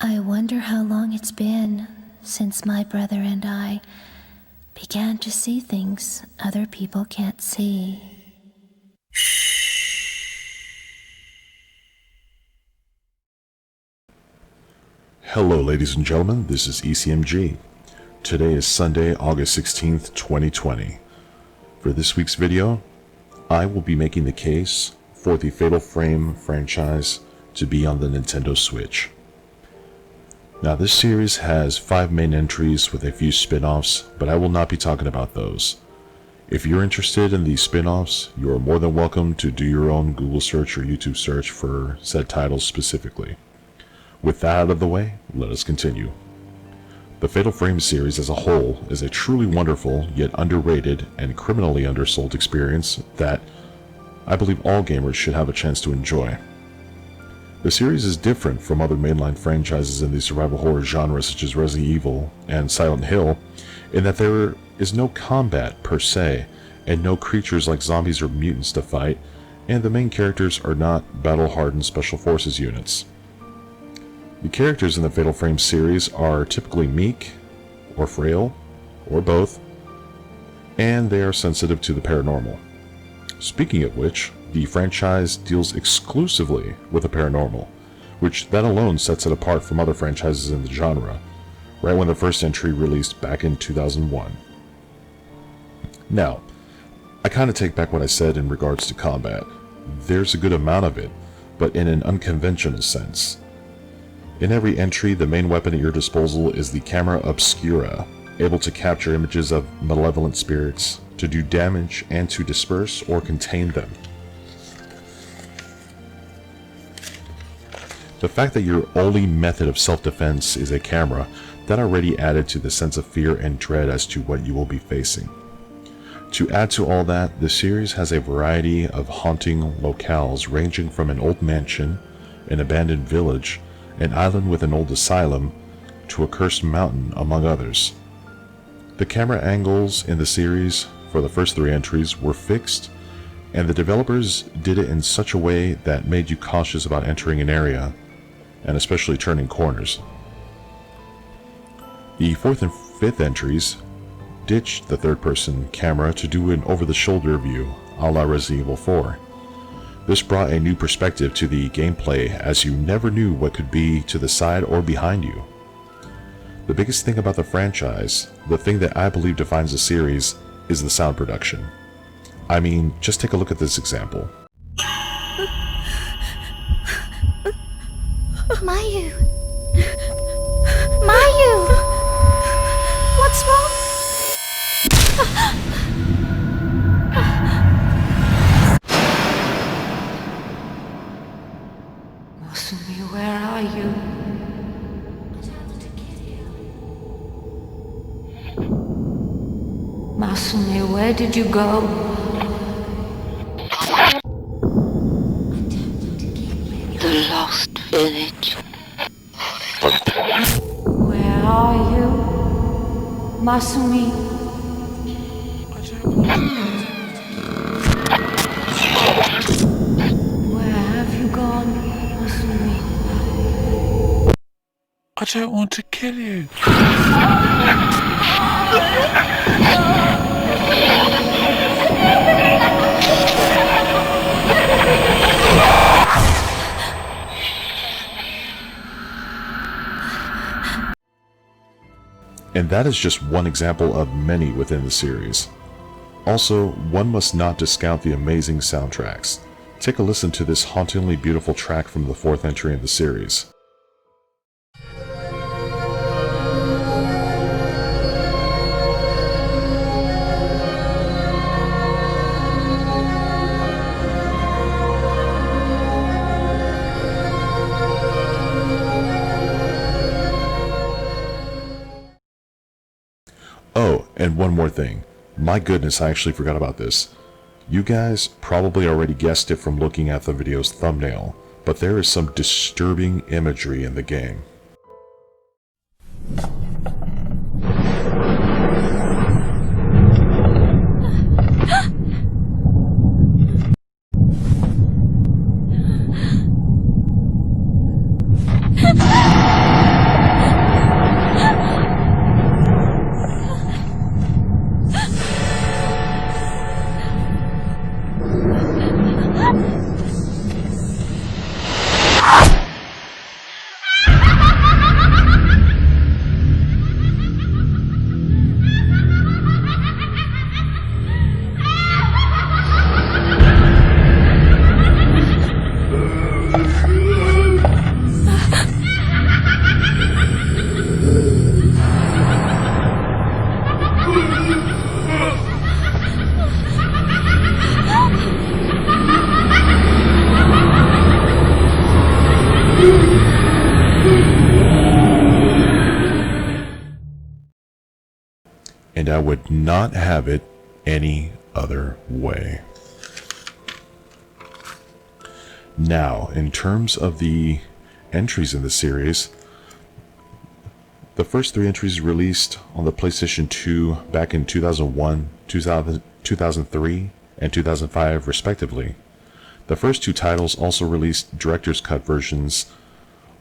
I wonder how long it's been since my brother and I began to see things other people can't see. Hello ladies and gentlemen, this is ecmg. Today is Sunday, August 16th, 2020. For this week's video, I will be making the case for the Fatal Frame franchise to be on the Nintendo Switch. Now this series has 5 main entries with a few spin-offs, but I will not be talking about those. If you're interested in these spin-offs, you are more than welcome to do your own Google search or YouTube search for said titles specifically. With that out of the way, let us continue. The Fatal Frame series as a whole is a truly wonderful, yet underrated and criminally undersold experience that I believe all gamers should have a chance to enjoy. The series is different from other mainline franchises in the survival horror genre such as Resident Evil and Silent Hill in that there is no combat per se, and no creatures like zombies or mutants to fight, and the main characters are not battle-hardened special forces units. The characters in the Fatal Frame series are typically meek, or frail, or both, and they are sensitive to the paranormal. Speaking of which, the franchise deals exclusively with the paranormal, which that alone sets it apart from other franchises in the genre, right when the first entry released back in 2001. Now, I kinda take back what I said in regards to combat. There's a good amount of it, but in an unconventional sense. In every entry, the main weapon at your disposal is the camera obscura, able to capture images of malevolent spirits, to do damage, and to disperse or contain them. The fact that your only method of self-defense is a camera, that already added to the sense of fear and dread as to what you will be facing. To add to all that, the series has a variety of haunting locales ranging from an old mansion, an abandoned village, an island with an old asylum, to a cursed mountain, among others. The camera angles in the series for the first 3 entries were fixed, and the developers did it in such a way that made you cautious about entering an area, and especially turning corners. The 4th and 5th entries ditched the third-person camera to do an over-the-shoulder view, a la Resident Evil 4. This brought a new perspective to the gameplay, as you never knew what could be to the side or behind you. The biggest thing about the franchise, the thing that I believe defines the series, is the sound production. I mean, just take a look at this example. Mayu! Mayu! What's wrong? Masumi, where are you? Masumi, where did you go? The lost village. Where are you? Masumi. Where have you gone, Masumi? I don't want to kill you. And that is just one example of many within the series. Also, one must not discount the amazing soundtracks. Take a listen to this hauntingly beautiful track from the 4th entry in the series. Oh, and one more thing. My goodness, I actually forgot about this. You guys probably already guessed it from looking at the video's thumbnail, but there is some disturbing imagery in the game. and I would not have it any other way. Now, in terms of the entries in the series, the first 3 entries released on the PlayStation 2 back in 2001, 2003, and 2005 respectively. The first 2 titles also released director's cut versions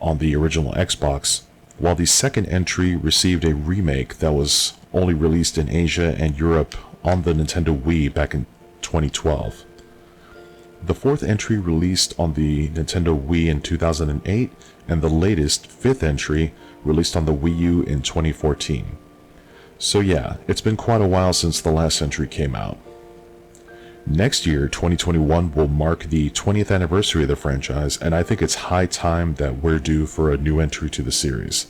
on the original Xbox, while the second entry received a remake that was only released in Asia and Europe on the Nintendo Wii back in 2012. The fourth entry released on the Nintendo Wii in 2008, and the latest, 5th entry, released on the Wii U in 2014. So yeah, it's been quite a while since the last entry came out. Next year, 2021, will mark the 20th anniversary of the franchise, and I think it's high time that we're due for a new entry to the series.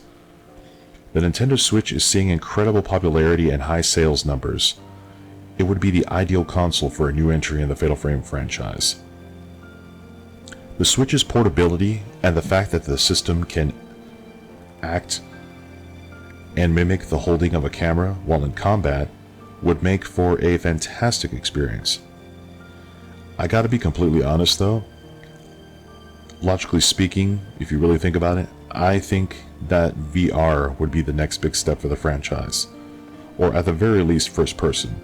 The Nintendo Switch is seeing incredible popularity and high sales numbers. It would be the ideal console for a new entry in the Fatal Frame franchise. The Switch's portability and the fact that the system can act and mimic the holding of a camera while in combat would make for a fantastic experience. I gotta be completely honest though, logically speaking, if you really think about it, I think that VR would be the next big step for the franchise, or at the very least first person.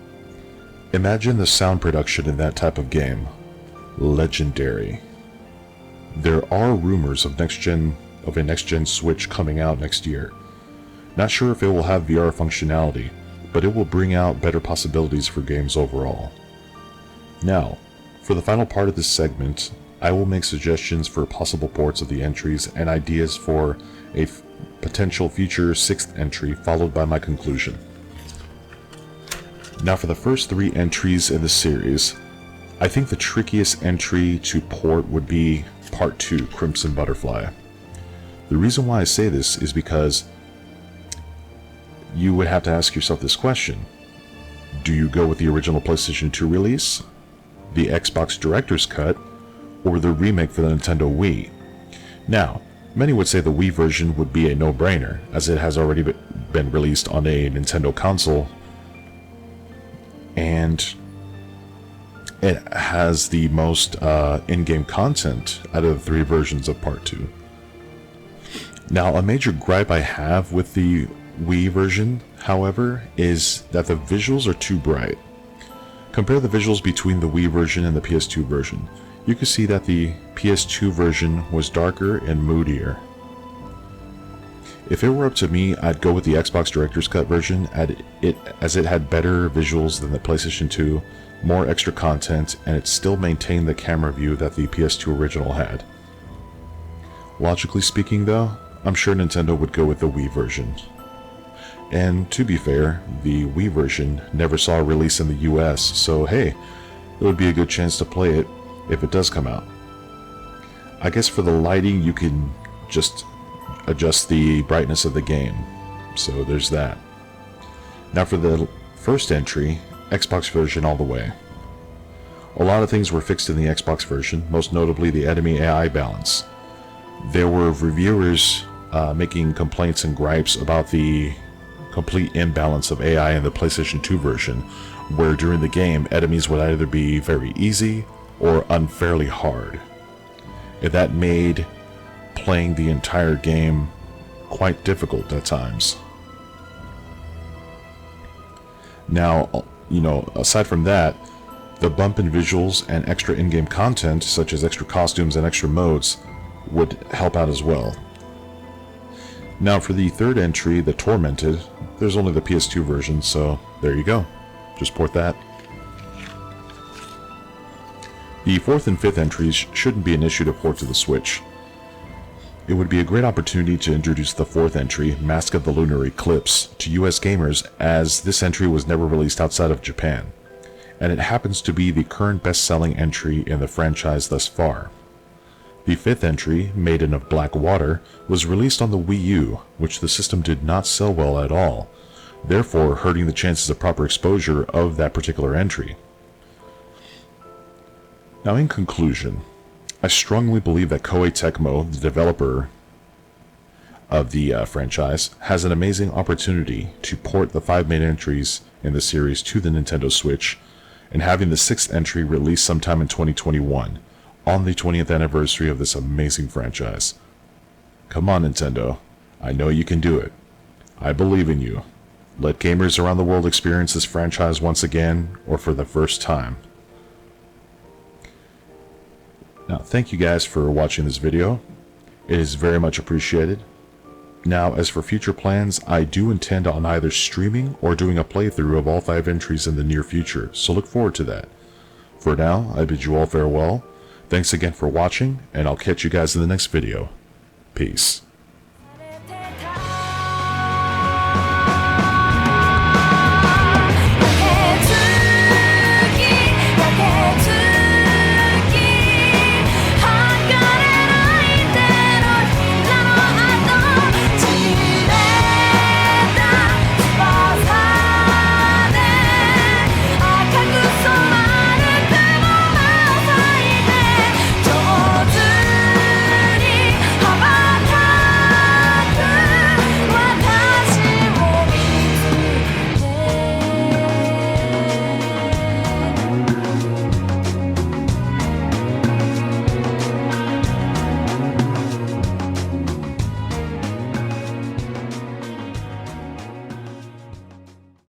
Imagine the sound production in that type of game. Legendary. There are rumors of a next-gen Switch coming out next year. Not sure if it will have VR functionality, but it will bring out better possibilities for games overall. Now, for the final part of this segment, I will make suggestions for possible ports of the entries and ideas for a potential future 6th entry, followed by my conclusion. Now for the first 3 entries in the series, I think the trickiest entry to port would be Part 2, Crimson Butterfly. The reason why I say this is because you would have to ask yourself this question. Do you go with the original PlayStation 2 release, the Xbox Director's Cut, or the remake for the Nintendo Wii? Now, many would say the Wii version would be a no-brainer, as it has already been released on a Nintendo console, and it has the most in-game content out of the 3 versions of Part 2. Now, a major gripe I have with the Wii version, however, is that the visuals are too bright. Compare the visuals between the Wii version and the PS2 version. You can see that the PS2 version was darker and moodier. If it were up to me, I'd go with the Xbox Director's Cut version, as it had better visuals than the PlayStation 2, more extra content, and it still maintained the camera view that the PS2 original had. Logically speaking though, I'm sure Nintendo would go with the Wii version. And to be fair, the Wii version never saw a release in the US, so hey, it would be a good chance to play it if it does come out. I guess for the lighting you can just adjust the brightness of the game, so there's that. Now for the first entry, Xbox version all the way. A lot of things were fixed in the Xbox version, most notably the enemy AI balance. There were reviewers making complaints and gripes about the complete imbalance of AI in the PlayStation 2 version, where during the game enemies would either be very easy or unfairly hard. And that made playing the entire game quite difficult at times. Now, aside from that, the bump in visuals and extra in-game content, such as extra costumes and extra modes, would help out as well. Now for the third entry, the Tormented, there's only the PS2 version, so there you go. Just port that. The 4th and 5th entries shouldn't be an issue to port to the Switch. It would be a great opportunity to introduce the 4th entry, Mask of the Lunar Eclipse, to US gamers, as this entry was never released outside of Japan, and it happens to be the current best-selling entry in the franchise thus far. The 5th entry, Maiden of Black Water, was released on the Wii U, which the system did not sell well at all, therefore hurting the chances of proper exposure of that particular entry. Now in conclusion, I strongly believe that Koei Tecmo, the developer of the franchise, has an amazing opportunity to port the 5 main entries in the series to the Nintendo Switch, and having the 6th entry released sometime in 2021, on the 20th anniversary of this amazing franchise. Come on, Nintendo. I know you can do it. I believe in you. Let gamers around the world experience this franchise once again, or for the first time. Now, thank you guys for watching this video. It is very much appreciated. Now, as for future plans, I do intend on either streaming or doing a playthrough of all 5 entries in the near future, so look forward to that. For now, I bid you all farewell. Thanks again for watching, and I'll catch you guys in the next video. Peace.